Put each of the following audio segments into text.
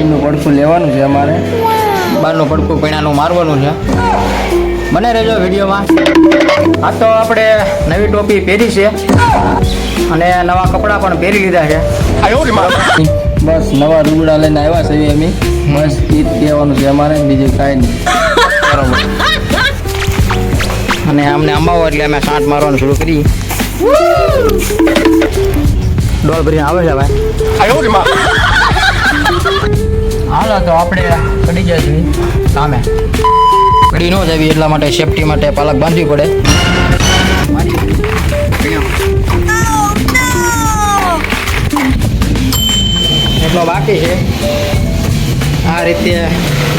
આજનું પડખું લેવાનું છે અમારે. બહારનું પડખું પૈણાનું મારવાનું છે. બને રહેજો વિડીયોમાં. આ તો આપણે નવી ટોપી પહેરી છે અને નવા કપડાં પણ પહેરી લીધા છે. બસ નવા રૂગડા લઈને આવ્યા છે અમે. બસ એ જ કહેવાનું છે અમારે, બીજું કાંઈ નહીં. બરોબર. અને અમને અંબાવો એટલે અમે સાંટ મારવાનું શરૂ કરી. ડોલ ભરીને આવે છે ભાઈ. હાલો તો આપણે પડી જાય છીએ સામે. પડી ન જવી એટલા માટે સેફટી માટે પાલક બાંધવી પડે. એટલો બાકી છે. આ રીતે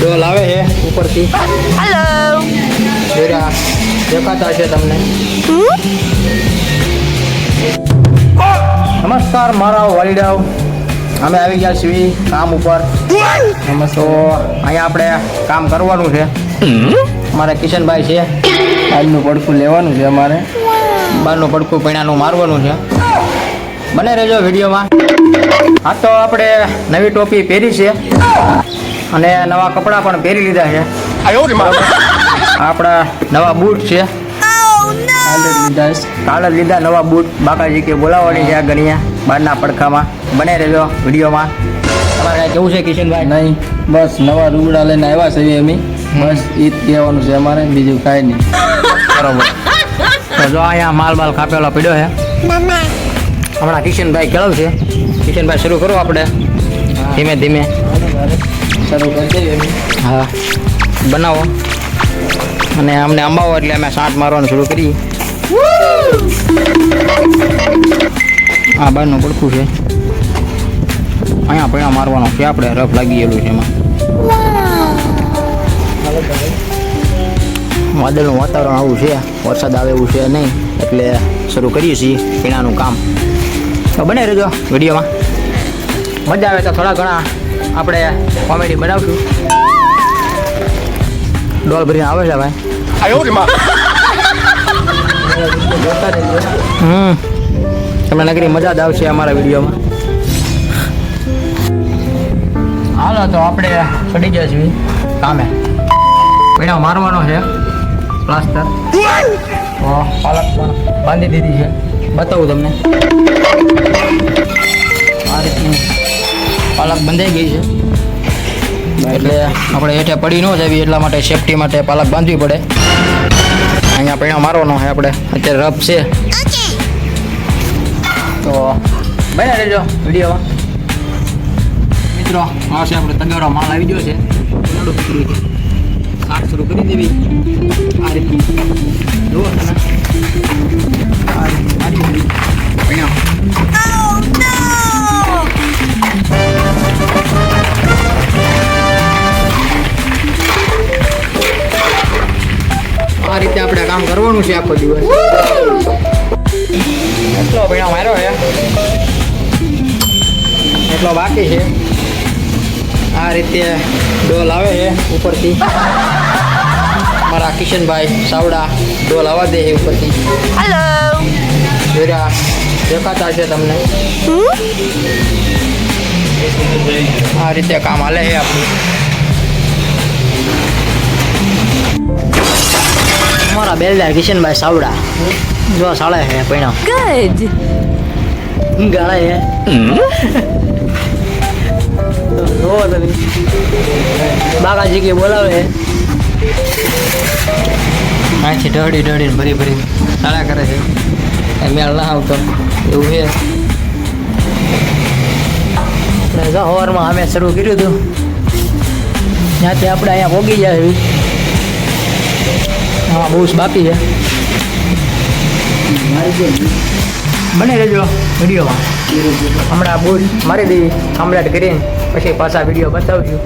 ડોલ આવે છે ઉપરથી. હેલો દેખાતા છે તમને. નમસ્કાર મારા વાલીડાઓ, અમે આવી ગયા છીએ કામ ઉપર. તો અહીંયા આપણે કામ કરવાનું છે. મારે કિશનભાઈ છે. આજનું પડખું લેવાનું છે અમારે. બહારનું પડખું પૈણાનું મારવાનું છે. બને રહેજો વિડીયોમાં. આ તો આપણે નવી ટોપી પહેરી છે અને નવા કપડાં પણ પહેરી લીધા છે. આપણા નવા બૂટ છે. કાલે લીધા નવા બૂટ. બાકાજી કે બોલાવવાની છે આ ગણિયા બહારના પડખામાં. બને રહેજો વિડીયોમાં. તમારે કાંઈ કેવું છે કિશનભાઈ? નહીં, બસ નવા રૂગડા લઈને આવ્યા છે અમે. બસ એ જ કહેવાનું છે અમારે, બીજું કાંઈ નહીં. બરોબર. તો જો અહીંયા માલ કાપેલો પડ્યો છે. હમણાં કિશનભાઈ કેળવશે. કિશનભાઈ શરૂ કરો આપણે ધીમે ધીમે. શરૂ કરી દઈએ અમે. હા બનાવો અને અમને અંબાવો એટલે અમે સાંટ મારવાનું શરૂ કરી. આ બહારનું પડખું છે. અહીંયા પૈણા મારવાનો છે આપણે. રફ લાગી ગયેલું છે એમાં. વાદળનું વાતાવરણ આવું છે, વરસાદ આવે એવું છે નહીં, એટલે શરૂ કરીએ છીએ પૈણાનું કામ. તો બને રહેજો વિડીયોમાં. મજા આવે તો થોડા ઘણા આપણે કોમેડી બનાવશું. ડોલ ભરીને આવે છે ભાઈ. તમને નગરી મજા જ આવશે અમારા વિડીયોમાં. હાલો તો આપણે ચડી ગયા છીએ કામે. પૈણા મારવાનો છે પ્લાસ્ટર. તો પાલક પણ બાંધી દીધી છે. બતાવું તમને. આ રીતની પાલક બંધાઈ ગઈ છે. એટલે આપણે હેઠે પડી ન જવી એટલા માટે સેફટી માટે પાલક બાંધવી પડે. અહીંયા પૈણા મારવાનો છે આપણે. અત્યારે રફ છે. તો બને રહેજો વિડીયોમાં. મિત્રો આ છે આપણે તગારો માલ આવી ગયો છે. શાક શરૂ કરી દેવી. આ રીતે જુઓ તમે. આ રીતે મારી દેવી પૈણા. આ રીતે આપણે કામ કરવાનું છે આખો દિવસ. એટલો પૈણા માર્યો છે, એટલો બાકી છે. આ રીતે ડોલ આવે છે ઉપરથી. મારા કિશનભાઈ સાવડા ડોલ આવવા દે છે ઉપરથી. હેલો દેખાતા છે તમને. આ રીતે કામ હાલે છે આપણું. મારા બેલદાર કિશનભાઈ સાવડા જો સાળે છે પૈણા. ગુડ ગાળે છે. બાકાજી કે બોલાવે. અહીંથી ઢળીને ભરી સાળા કરે છે. મેળ ના આવતો એવું છે. આપણે સવારમાં અમે શરૂ કર્યું હતું ત્યાંથી આપણે અહીંયા પોગી જાય. હા બહુ બાકી છે. બને રહેજો વિડીયોમાં. હમણાં બૂટ મારી દઈએ કમ્પ્લીટ કરીને પછી પાછા વિડીયો બતાવશું.